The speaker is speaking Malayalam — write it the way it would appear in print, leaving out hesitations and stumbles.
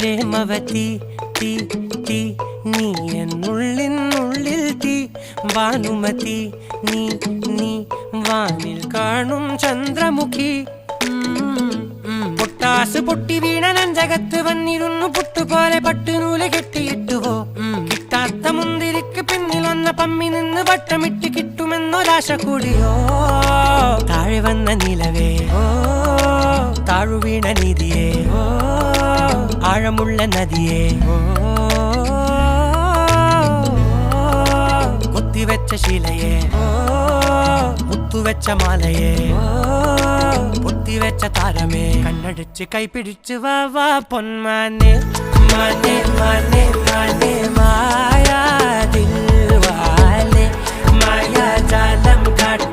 പ്രേമവതി തീ തീ നീ എന്നുള്ളിൽ തീ ഭാനുമതി നീ നീ വാനിൽ കാണും ചന്ദ്രമുഖി പൊട്ടാസ് പൊട്ടി വീണ നെഞ്ചകത്ത് വന്നിരുന്നു പുട്ടുപോലെ പട്ടുനൂല് കെട്ടിയിട്ടുവോ കിട്ടാത്ത മുന്തിരിക്ക് പിന്നിൽ വന്ന പമ്മി നിന്ന് വട്ടമിട്ട് കിട്ടുമെന്നൊരാശ കൂടിയോ താഴെ വന്ന നിലവേ താഴു വീണ നിധിയേ ആഴമുള്ള നദിയേ കൊത്തിവെച്ച ശിലയേ മുത്തുവെച്ച മാലയേ പൊത്തിവെച്ച താരമേ കണ്ണടിച്ച് കൈപിടിച്ച് വാ വാ പൊന്മാനെ മാനെ മാനെ മാനെ മായാ ദിൽവാലെ മായാജാലം കാട്ടി